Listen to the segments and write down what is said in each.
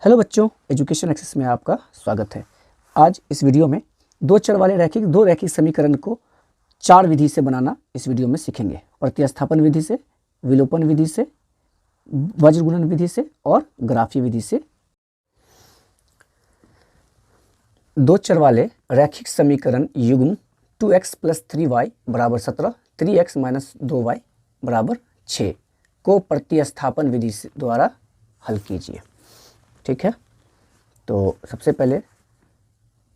Hello बच्चों, education access में आपका स्वागत है। आज इस वीडियो में दो चर वाले दो रैखिक समीकरण को चार विधि से बनाना इस वीडियो में सीखेंगे। प्रतिस्थापन विधि से, विलोपन विधि से, वज्रगुणन विधि से और ग्राफी विधि से। दो चर वाले रैखिक समीकरण युग्म 2x + 3y = 17, 3x - 2y = 6 को प्रतिस्थापन विधि द्वारा हल कीजिए। ठीक है, तो सबसे पहले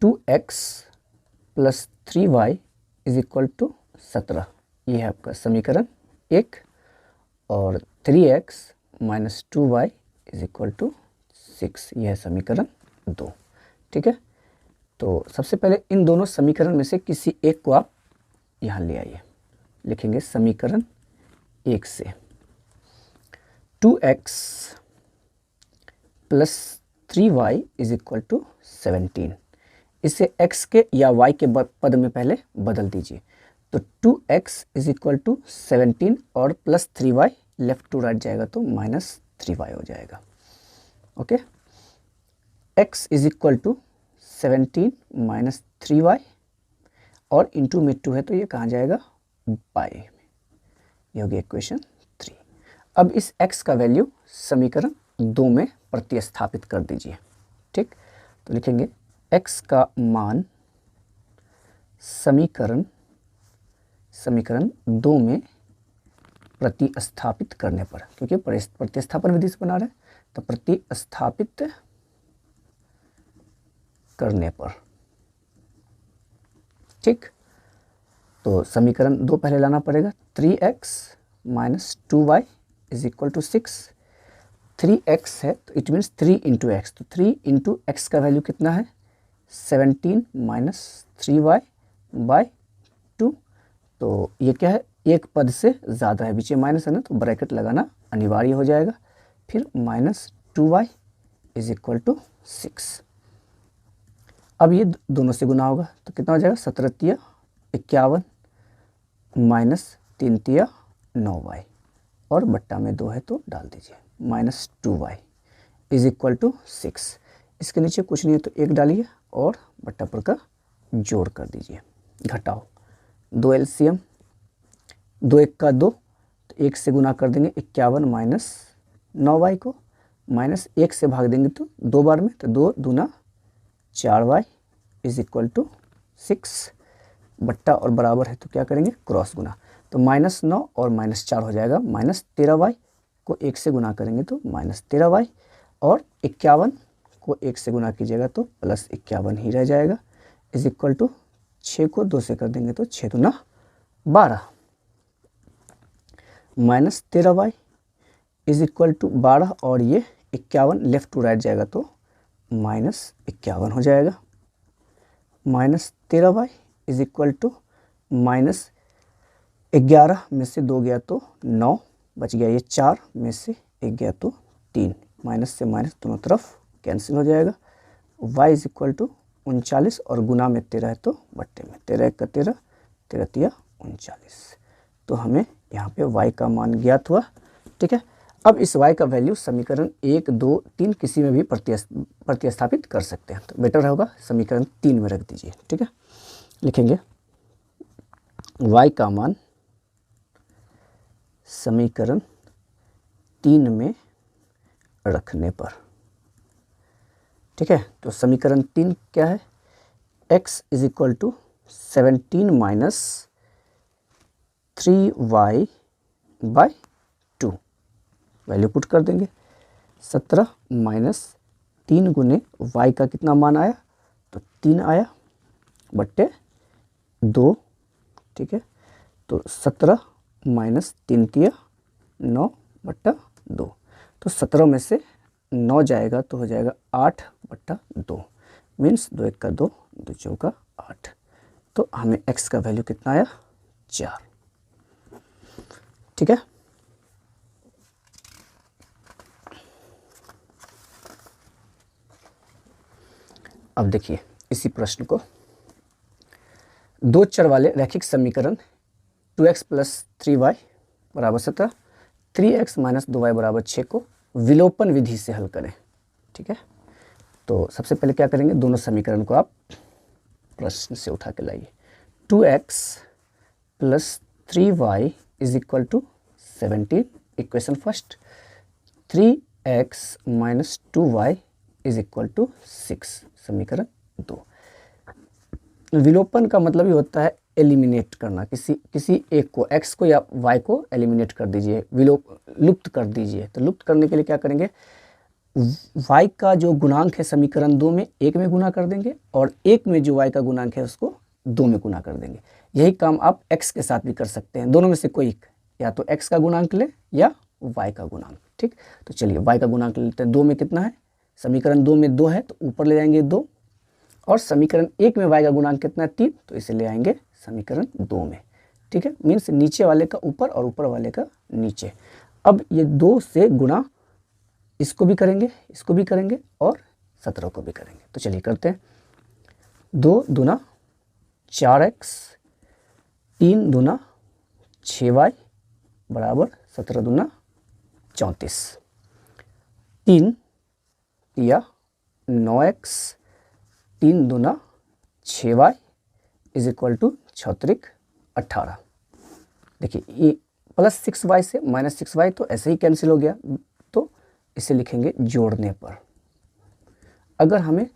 2x + 3y = 17, ये है आपका समीकरण 1, और 3x - 2y = 6, यह है समीकरण 2। ठीक है, तो सबसे पहले इन दोनों समीकरण में से किसी एक को आप यहाँ ले आइए। लिखेंगे समीकरण 1 से 2x + 3y = 17, इसे x के या y के पद में पहले बदल दीजिए। तो 2x = 17 और plus 3y left to right जाएगा तो -3y हो जाएगा। ओके, x = 17 - 3y और इंटू में 2 है तो ये कहाँ जाएगा, बाय में। ये हो गया इक्वेशन 3। अब इस x का वैल्यू समीकरण 2 में प्रतिस्थापित कर दीजिए। ठीक, तो लिखेंगे x का मान समीकरण 2 में प्रतिस्थापित करने पर, क्योंकि प्रतिस्थापन विधि से बना रहे हैं तो प्रतिस्थापित करने पर। ठीक, तो समीकरण 2 पहले लाना पड़ेगा। 3x - 2y = 6, 3x है तो इट मीन्स 3 × x, तो 3 × x का वैल्यू कितना है, 17 - 3y / 2। तो ये क्या है, एक पद से ज़्यादा है, बीच में माइनस है ना, तो ब्रैकेट लगाना अनिवार्य हो जाएगा। फिर -2y = 6। अब ये दोनों से गुना होगा तो कितना हो जाएगा, 17 × 51 -3 × 9y और बट्टा में 2 है तो डाल दीजिए, -2y = 6। इसके नीचे कुछ नहीं है तो 1 डालिए और बट्टा पर का जोड़ कर दीजिए, घटाओ 2 LCM, 2 1 का 2, तो 1 से गुना कर देंगे 51 - 9y को, -1 से भाग देंगे तो 2 बार में, तो 2 दूना 4y = 6, बट्टा और बराबर है तो क्या करेंगे, क्रॉस गुना, तो -9 और -4 हो जाएगा, -13y को 1 से गुना करेंगे तो -13y, और 51 को 1 से गुना कीजिएगा तो +51 ही रह जाएगा, = 6 को 2 से कर देंगे तो 6 दूना 12, -13y = 12, और ये 51 लेफ्ट टू राइट जाएगा तो -51 हो जाएगा। -13y = -11 में से 2 गया तो 9 बच गया, ये 4 में से 1 गया तो 3, माइनस से माइनस दोनों तरफ कैंसिल हो जाएगा। y = 39 और गुना में 13 है तो बट्टे में 13 1 का 13, 13 3 39, तो हमें यहाँ पे y का मान ज्ञात हुआ। ठीक है, अब इस y का वैल्यू समीकरण 1 2 3 किसी में भी प्रतिस्थापित कर सकते हैं, तो बेटर होगा समीकरण 3 में रख दीजिए। ठीक है, लिखेंगे y का मान समीकरण 3 में रखने पर। ठीक है, तो समीकरण 3 क्या है, x = 17 - 3y / 2, वैल्यू पुट कर देंगे। 17 - 3 गुने y का कितना मान आया, तो 3 आया, बट्टे 2। ठीक है, तो 17 - 3 3 9 बट्टा 2, तो 17 में से 9 जाएगा तो हो जाएगा 8 बट्टा 2, मीन्स 2 1 का 2, 2 4 का 8, तो हमें x का वैल्यू कितना आया, 4। ठीक है, अब देखिए इसी प्रश्न को, दो चर वाले रैखिक समीकरण 2x + 3y = 17, 3x - 2y = 6 को विलोपन विधि से हल करें। ठीक है, तो सबसे पहले क्या करेंगे, दोनों समीकरण को आप प्रश्न से उठा के लाइए। 2x plus 3y is equal to 17, equation first. 3x minus 2y is equal to 6, समीकरण 2। विलोपन का मतलब ही होता है एलिमिनेट करना, किसी एक को, x को या y को एलिमिनेट कर दीजिए, लुप्त कर दीजिए। तो लुप्त करने के लिए क्या करेंगे, y का जो गुणांक है समीकरण 2 में 1 में गुना कर देंगे, और 1 में जो y का गुणांक है उसको 2 में गुना कर देंगे। यही काम आप x के साथ भी कर सकते हैं, दोनों में से कोई एक, या तो x का गुणांक ले या y का गुणांक। ठीक, तो चलिए y का गुणांक लेते हैं। 2 में कितना है, समीकरण 2 में 2 है तो ऊपर ले जाएंगे 2, और समीकरण 1 में y का गुणांक कितना है 3, तो इसे ले आएंगे समीकरण 2 में। ठीक है, मीन्स नीचे वाले का ऊपर और ऊपर वाले का नीचे। अब ये 2 से गुणा इसको भी करेंगे, इसको भी करेंगे, और 17 को भी करेंगे। तो चलिए करते हैं। 2 दूना 4x, 3 दूना 6y बराबर 17 दूना 34। 3 या 9x, 3 दूना 6y इज इक्वल टू 6 18। देखिए ये प्लस 6y से माइनस 6y तो ऐसे ही कैंसिल हो गया, तो इसे लिखेंगे जोड़ने पर। अगर हमें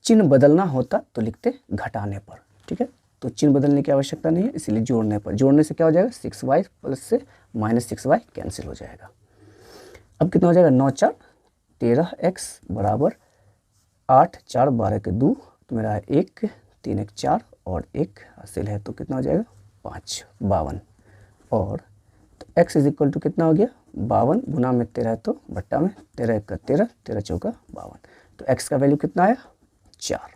चिन्ह बदलना होता तो लिखते घटाने पर। ठीक है, तो चिन्ह बदलने की आवश्यकता नहीं है, इसीलिए जोड़ने पर। जोड़ने से क्या हो जाएगा, 6y प्लस से माइनस 6y कैंसिल हो जाएगा। अब कितना हो जाएगा, 9 4 13x बराबर 8 4 12 के 2, तो मेरा 1 3 1 4 और 1 हासिल है, तो कितना हो जाएगा 5 52। और तो x इज इक्वल टू कितना हो गया 52, गुना में 13 है तो बट्टा में 13 1 13 13 चौका 52। तो x का वैल्यू कितना आया 4।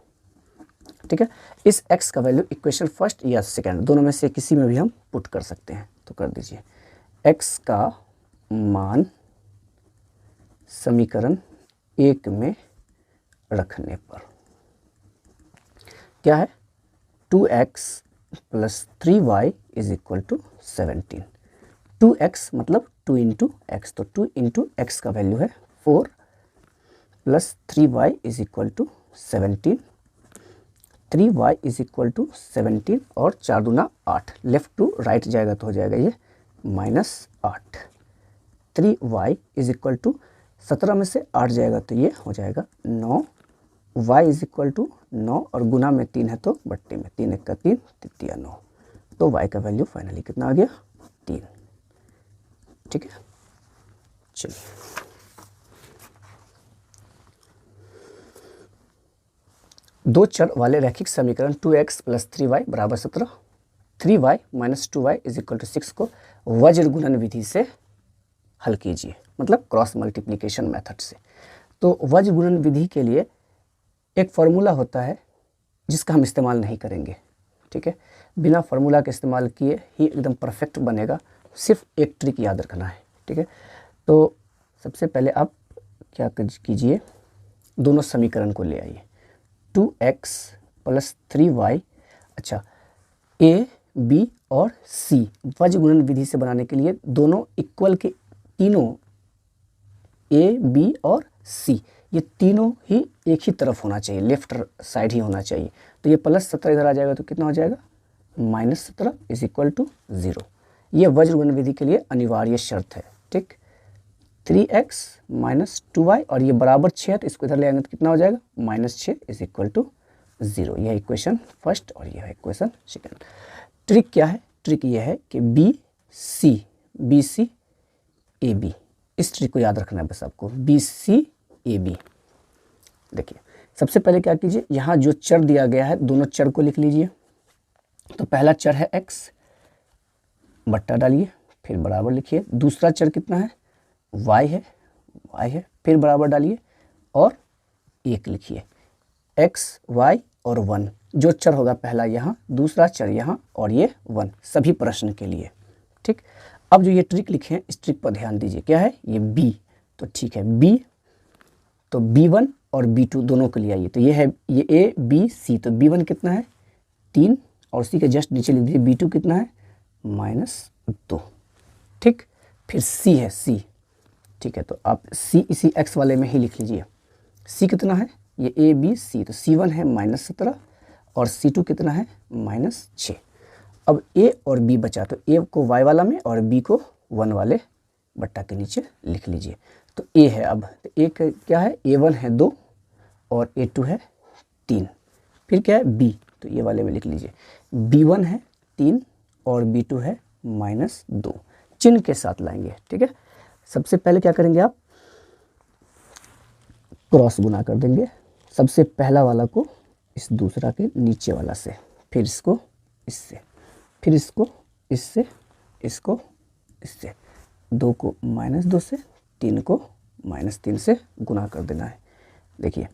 ठीक है, इस x का वैल्यू इक्वेशन फर्स्ट या सेकंड दोनों में से किसी में भी हम पुट कर सकते हैं। तो कर दीजिए, x का मान समीकरण 1 में रखने पर क्या है, 2x plus 3y is equal to 17। 2x मतलब 2 इंटू एक्स, तो 2 इंटू एक्स का वैल्यू है 4 plus 3y is equal to 17। 3y is equal to 17 और 4 दूना 8, लेफ्ट टू राइट जाएगा तो हो जाएगा ये -8। 3y इज इक्वल टू 17 में से 8 जाएगा तो ये हो जाएगा 9। y इज इक्वल टू 9 और गुना में 3 है तो बट्टे में 3 1 का 3 3 9, तो y का वैल्यू फाइनली कितना आ गया 3। ठीक है, चलिए दो चर वाले रैखिक समीकरण 2x प्लस 3y बराबर 17, 3y minus 2y is equal to 6 को वज्र गुणन विधि से हल कीजिए, मतलब क्रॉस मल्टीप्लिकेशन मेथड से। तो वज्र गुणन विधि के लिए एक फार्मूला होता है जिसका हम इस्तेमाल नहीं करेंगे। ठीक है, बिना फार्मूला के इस्तेमाल किए ही एकदम परफेक्ट बनेगा, सिर्फ एक ट्रिक याद रखना है। ठीक है, तो सबसे पहले आप क्या कीजिए, दोनों समीकरण को ले आइए। 2x प्लस 3y, अच्छा a b और c वज्र गुणन विधि से बनाने के लिए दोनों इक्वल के, तीनों a b और c ये तीनों ही एक ही तरफ होना चाहिए, लेफ्ट साइड ही होना चाहिए। तो ये प्लस 17 इधर आ जाएगा तो कितना हो जाएगा -17 इज इक्वल टू 0। ये वज्र गुणन विधि के लिए अनिवार्य शर्त है। ठीक, 3x माइनस 2y और ये बराबर 6 है तो इसको इधर ले आएंगे तो कितना हो जाएगा -6 इज इक्वल टू 0। यह इक्वेशन फर्स्ट और यह इक्वेशन सेकंड। ट्रिक क्या है, ट्रिक ये है कि बी सी ए बी, इस ट्रिक को याद रखना है बस आपको, BCAB। देखिए सबसे पहले क्या कीजिए, यहाँ जो चर दिया गया है दोनों चर को लिख लीजिए। तो पहला चर है x, बट्टा डालिए, फिर बराबर लिखिए। दूसरा चर कितना है y है, फिर बराबर डालिए और 1 लिखिए। x y और 1 जो चर होगा पहला यहाँ, दूसरा चर यहाँ और ये 1 सभी प्रश्न के लिए। ठीक, अब जो ये ट्रिक लिखे हैं इस ट्रिक पर ध्यान दीजिए। क्या है ये b, तो ठीक है b, तो b1 और b2 दोनों के लिए आइए। तो ये है ये a b c, तो b1 कितना है 3 और c के जस्ट नीचे लिख दीजिए b2 कितना है -2। ठीक, फिर c है c। ठीक है, तो आप c इसी x वाले में ही लिख लीजिए। c कितना है ये ए बी सी, तो C1 है -17 और C2 कितना है -6। अब ए और बी बचा, तो ए को y वाला में और बी को 1 वाले बट्टा के नीचे लिख लीजिए। तो ए है, अब तो ए क्या है, A1 है 2 और A2 है 3। फिर क्या है B, तो ये वाले में लिख लीजिए। B1 है 3 और B2 है -2, चिन्ह के साथ लाएंगे। ठीक है, सबसे पहले क्या करेंगे आप, क्रॉस गुना कर देंगे। सबसे पहला वाला को इस दूसरा के नीचे वाला से, फिर इसको इससे, फिर इसको इससे, इसको इससे, 2 को -2 से, 3 को -3 से गुना कर देना है। देखिए,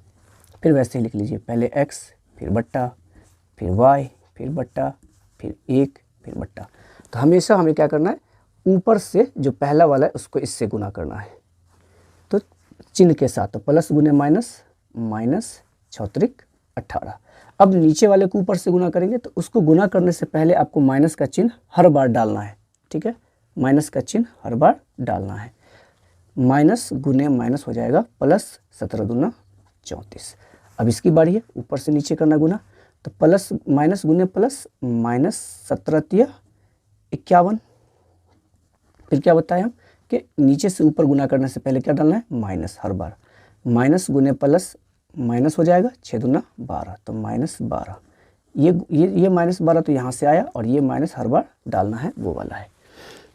फिर वैसे ही लिख लीजिए, पहले x, फिर बट्टा, फिर y, फिर बट्टा, फिर 1, फिर बट्टा। तो हमेशा हमें क्या करना है, ऊपर से जो पहला वाला है उसको इससे गुना करना है, तो चिन्ह के साथ, तो प्लस गुने माइनस, माइनस 6 18। अब नीचे वाले को ऊपर से गुना करेंगे, तो उसको गुना करने से पहले आपको माइनस का चिन्ह हर बार डालना है। ठीक है, माइनस का चिन्ह हर बार डालना है। माइनस गुने माइनस हो जाएगा प्लस, 17 दूना 34। अब इसकी बारी है ऊपर से नीचे करना गुना, तो प्लस माइनस गुने प्लस, -17 51। फिर क्या बताया हम कि नीचे से ऊपर गुना करने से पहले क्या डालना है, माइनस हर बार। माइनस गुने प्लस माइनस हो जाएगा, 6 दूना 12, तो -12। ये -12 तो यहाँ से आया, और ये माइनस हर बार डालना है, वो वाला है।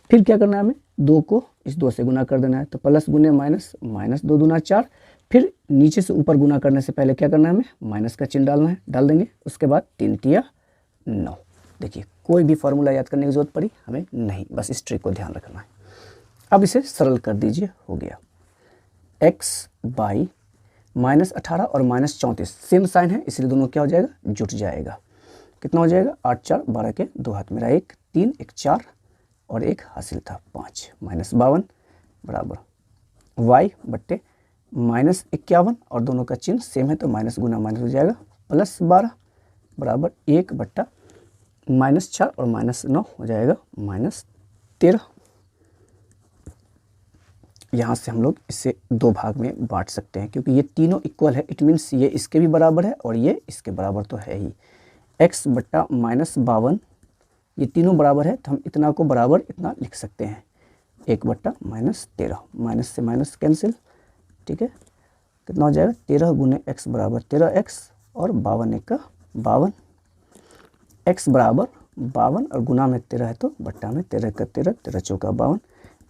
फिर क्या करना है हमें, 2 को इस 2 से गुना कर देना है, तो प्लस गुने माइनस, -2 दूना 4। फिर नीचे से ऊपर गुना करने से पहले क्या करना है, हमें माइनस का चिन्ह डालना है, डाल देंगे। उसके बाद 3 तिया 9। देखिए, कोई भी फार्मूला याद करने की जरूरत पड़ी हमें नहीं, बस इस ट्रिक को ध्यान रखना है। अब इसे सरल कर दीजिए, हो गया x बाई -18 और -34, सेम साइन है इसलिए दोनों क्या हो जाएगा, जुट जाएगा। कितना हो जाएगा, 8 4 12 के 2 हाथ, मेरा 1 3 1 4 और 1 हासिल था 5, -52 बराबर y बट्टे -51, और दोनों का चिन्ह सेम है तो माइनस गुना माइनस हो जाएगा, +12 बराबर 1 बट्टा -4 और -9 हो जाएगा -13। यहाँ से हम लोग इसे 2 भाग में बांट सकते हैं, क्योंकि ये तीनों इक्वल है, इट मीन्स ये इसके भी बराबर है और ये इसके बराबर तो है ही। x बट्टा -52, ये तीनों बराबर है, तो हम इतना को बराबर इतना लिख सकते हैं, 1 बट्टा -13, माइनस से माइनस कैंसिल। ठीक है, कितना हो जाएगा, 13 गुने x बराबर 13x और 52 1 का 52, x बराबर 52 और गुना में 13 है तो बट्टा में 13 का 13, 13 चौका 52,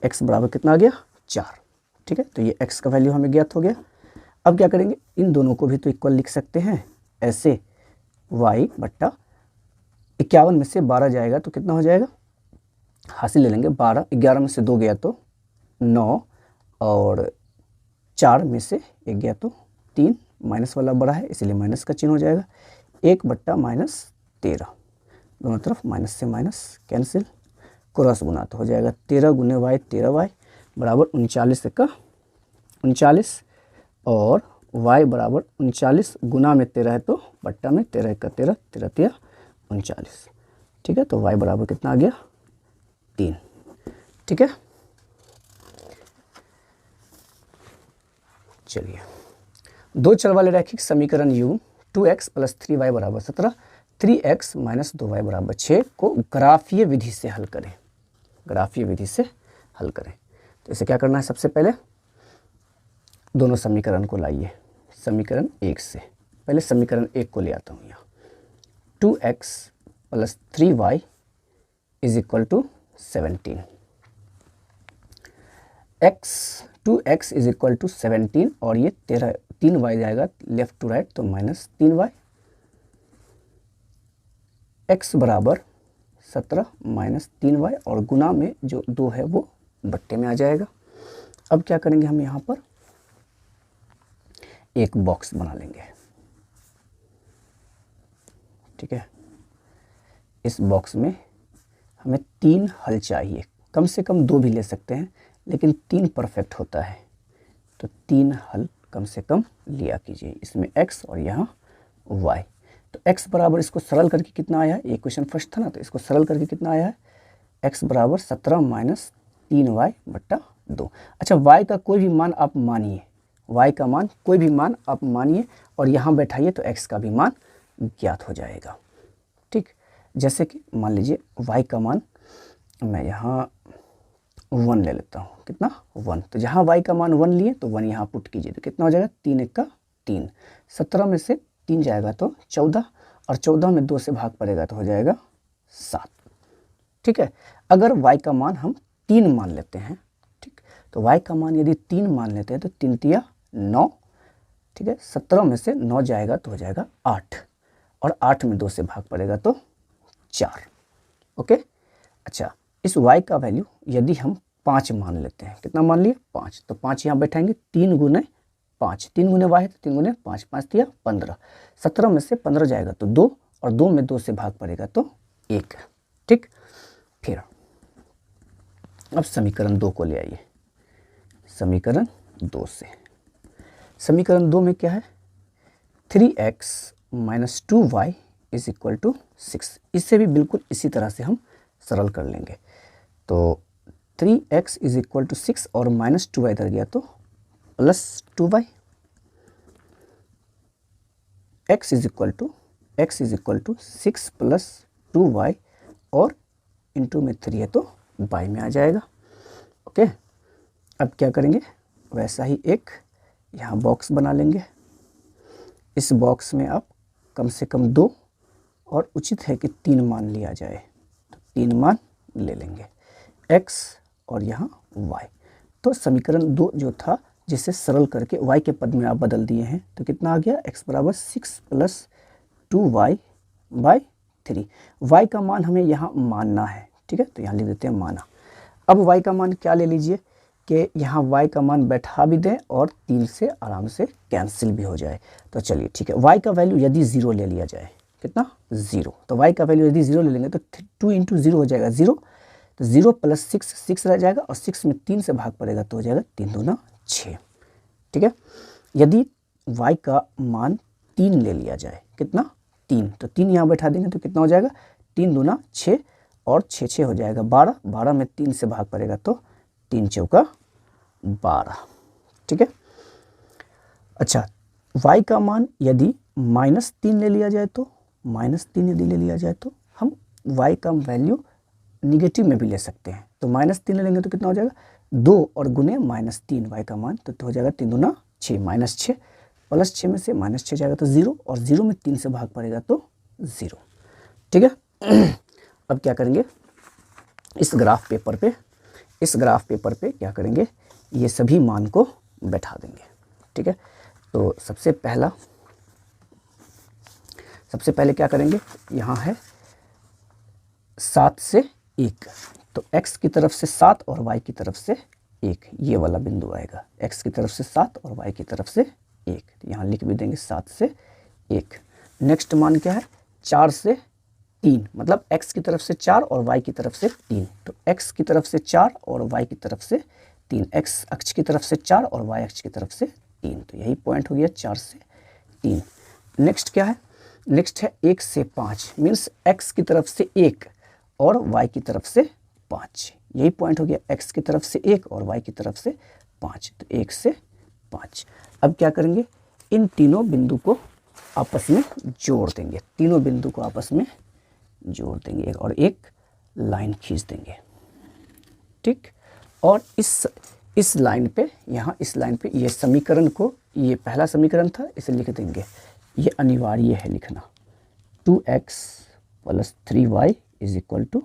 x बराबर कितना आ गया, 4। ठीक है, तो ये x का वैल्यू हमें ज्ञात हो गया। अब क्या करेंगे, इन दोनों को भी तो इक्वल लिख सकते हैं ऐसे, y बट्टा 51 में से 12 जाएगा तो कितना हो जाएगा, हासिल ले लेंगे 12, 11 में से 2 गया तो 9 और 4 में से 1 गया तो 3, माइनस वाला बड़ा है इसलिए माइनस का चिन्ह हो जाएगा, 1 बट्टा -13, दोनों तरफ माइनस से माइनस कैंसिल, क्रॉस गुना तो हो जाएगा 13 गुने y 13y बराबर 39 का 39, और y बराबर 39 गुना में 13 है तो बट्टा में 13 का 13, 13 तिया 39। ठीक है, तो y बराबर कितना आ गया, 3। ठीक है, चलिए, 2 चर वाले रैखिक समीकरण u 2x + 3y बराबर 17, 3x - 2y बराबर 6 को ग्राफीय विधि से हल करें। ग्राफीय विधि से हल करें, तो इसे क्या करना है, सबसे पहले दोनों समीकरण को लाइए समीकरण 1 से। पहले समीकरण 1 को ले आता हूँ यहाँ, 2x + 3y = 17, 2x = 17 और ये 3y जाएगा लेफ्ट टू राइट तो -3y, x बराबर 17 - 3y और गुना में जो 2 है वो बट्टे में आ जाएगा। अब क्या करेंगे, हम यहाँ पर एक बॉक्स बना लेंगे। ठीक है, इस बॉक्स में हमें 3 हल चाहिए, कम से कम 2 भी ले सकते हैं लेकिन 3 परफेक्ट होता है, तो 3 हल कम से कम लिया कीजिए। इसमें x और यहाँ y, तो x बराबर, इसको सरल करके कितना आया है, ये क्वेश्चन फर्स्ट था ना, तो इसको सरल करके कितना आया है, x बराबर 17 - 3y बट्टा 2। अच्छा, y का कोई भी मान आप मानिए, y का मान कोई भी मान आप मानिए और यहाँ बैठाइए तो x का भी मान ज्ञात हो जाएगा। ठीक, जैसे कि मान लीजिए y का मान मैं यहाँ 1 ले लेता हूँ। कितना? 1। तो जहाँ y का मान 1 लिए तो 1 यहाँ पुट कीजिए तो कितना हो जाएगा? 3 1 का 3। 17 में से 3 जाएगा तो 14 और 14 में 2 से भाग पड़ेगा तो हो जाएगा 7। ठीक है, अगर y का मान हम 3 मान लेते हैं, ठीक, तो y का मान यदि 3 मान लेते हैं तो 3 तिया 9। ठीक है, 17 में से 9 जाएगा तो हो जाएगा 8 और 8 में 2 से भाग पड़ेगा तो 4। ओके, अच्छा, इस y का वैल्यू यदि हम 5 मान लेते हैं, कितना मान लिए? 5। तो 5 यहाँ बैठाएंगे, 3 गुने 5, 3 गुने y है तो 3 गुने 5, 5 तिया 15। 17 में से 15 जाएगा तो 2 और 2 में 2 से भाग पड़ेगा तो 1। ठीक, फिर अब समीकरण 2 को ले आइए। समीकरण 2 से, समीकरण 2 में क्या है? 3x minus 2y is equal to 6। इससे भी बिल्कुल इसी तरह से हम सरल कर लेंगे। तो 3x इज इक्वल टू 6 और माइनस 2y इधर गया तो plus 2y। x is equal to 6 plus 2y और इंटू में 3 है तो y में आ जाएगा। ओके, अब क्या करेंगे? वैसा ही एक यहाँ बॉक्स बना लेंगे। इस बॉक्स में आप कम से कम 2 और उचित है कि 3 मान लिया जाए तो 3 मान ले लेंगे, x और यहाँ y। तो समीकरण 2 जो था जिसे सरल करके y के पद में आप बदल दिए हैं तो कितना आ गया? x बराबर 6 प्लस 2y बाई 3। y का मान हमें यहाँ मानना है। ठीक है, तो यहाँ लिख देते हैं माना। अब y का मान क्या ले लीजिए कि यहाँ y का मान बैठा भी दें और 3 से आराम से कैंसिल भी हो जाए। तो चलिए ठीक है, y का वैल्यू यदि 0 ले लिया जाए, कितना? 0। तो y का वैल्यू यदि 0 ले लेंगे तो 2 इंटू 0 हो जाएगा 0। तो 0 प्लस 6 रह जाएगा और 6 में 3 से भाग पड़ेगा तो हो जाएगा 3 दूना 6। ठीक है, यदि y का मान 3 ले लिया जाए, कितना? 3। तो 3 यहाँ बैठा देंगे तो कितना हो जाएगा? 3 दूना 6 और 6 6 हो जाएगा 12। 12 में 3 से भाग पड़ेगा तो 3 चौका 12। ठीक है, अच्छा, y का मान यदि -3 ले लिया जाए तो -3 यदि ले लिया जाए तो हम y का वैल्यू निगेटिव में भी ले सकते हैं। तो -3 ले लेंगे तो कितना हो जाएगा? 2 और गुने -3 y का मान तो हो जाएगा 3 दूना 6, -6 प्लस 6 में से -6 जाएगा तो 0 और 0 में 3 से भाग पड़ेगा तो 0। ठीक है, अब क्या करेंगे? इस ग्राफ पेपर पे क्या करेंगे? ये सभी मान को बैठा देंगे। ठीक है, तो सबसे पहले क्या करेंगे? यहाँ है 7 से 1, तो x की तरफ से 7 और y की तरफ से 1, ये वाला बिंदु आएगा। x की तरफ से 7 और y की तरफ से 1, यहाँ लिख भी देंगे 7 से 1। नेक्स्ट मान क्या है? 4 से 3, मतलब x की तरफ से 4 और y की तरफ से 3। तो x की तरफ से 4 और y की तरफ से 3, x अक्ष की तरफ से 4 और y अक्ष की तरफ से 3। तो यही पॉइंट हो गया 4 से 3। नेक्स्ट क्या है? नेक्स्ट है 1 से 5, मीन्स x की तरफ से 1 और y की तरफ से 5। यही पॉइंट हो गया, x की तरफ से 1 और y की तरफ से 5। तो 1 से 5। अब क्या करेंगे? इन तीनों बिंदु को आपस में जोड़ देंगे, तीनों बिंदु को आपस में जोड़ देंगे और एक लाइन खींच देंगे। ठीक, और इस लाइन पे, यहाँ इस लाइन पे ये समीकरण को, ये पहला समीकरण था, इसे लिख देंगे। ये अनिवार्य है लिखना, 2x plus 3y is equal to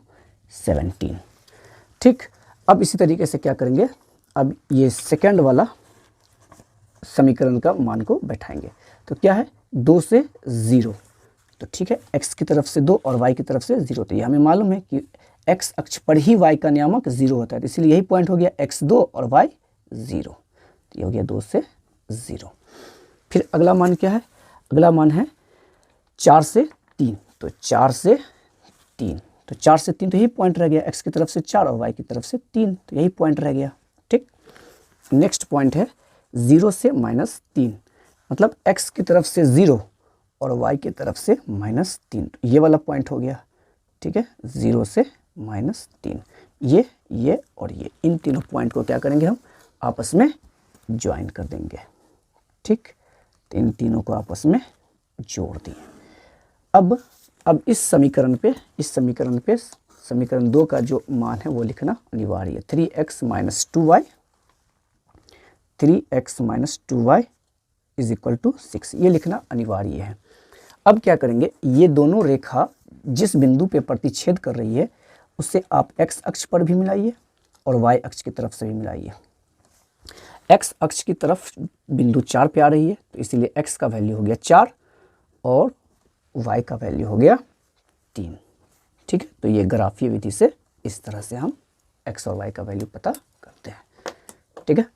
17। ठीक, अब इसी तरीके से क्या करेंगे? अब ये सेकंड वाला समीकरण का मान को बैठाएंगे। तो क्या है? 2 से 0। तो ठीक है, x की तरफ से 2 और y की तरफ से 0। तो ये हमें मालूम है कि x अक्ष पर ही y का नियामक 0 होता है, तो इसलिए यही पॉइंट हो गया x 2 और y 0। तो ये हो गया 2 से 0। फिर अगला मान क्या है? अगला मान है 4 से 3। तो 4 से 3, तो 4 से 3 तो यही पॉइंट रह गया, x की तरफ से 4 और y की तरफ से 3। तो यही पॉइंट रह गया। ठीक, नेक्स्ट पॉइंट है 0 से -3, मतलब x की तरफ से 0 और y की तरफ से -3। तो ये वाला पॉइंट हो गया। ठीक है, 0 से -3, ये और ये, इन तीनों पॉइंट को क्या करेंगे? हम आपस में ज्वाइन कर देंगे। ठीक, तो इन तीनों को आपस में जोड़ दिए। अब इस समीकरण पे समीकरण 2 का जो मान है वो लिखना अनिवार्य है। 3x minus 2y, 3x minus 2y is equal to 6, ये लिखना अनिवार्य है। अब क्या करेंगे, ये दोनों रेखा जिस बिंदु पे प्रतिच्छेद कर रही है उसे आप x अक्ष पर भी मिलाइए और y अक्ष की तरफ से भी मिलाइए। x अक्ष की तरफ बिंदु 4 पे आ रही है, तो इसीलिए x का वैल्यू हो गया 4 और y का वैल्यू हो गया 3। ठीक है, तो ये ग्राफीय विधि से इस तरह से हम x और y का वैल्यू पता करते हैं। ठीक है।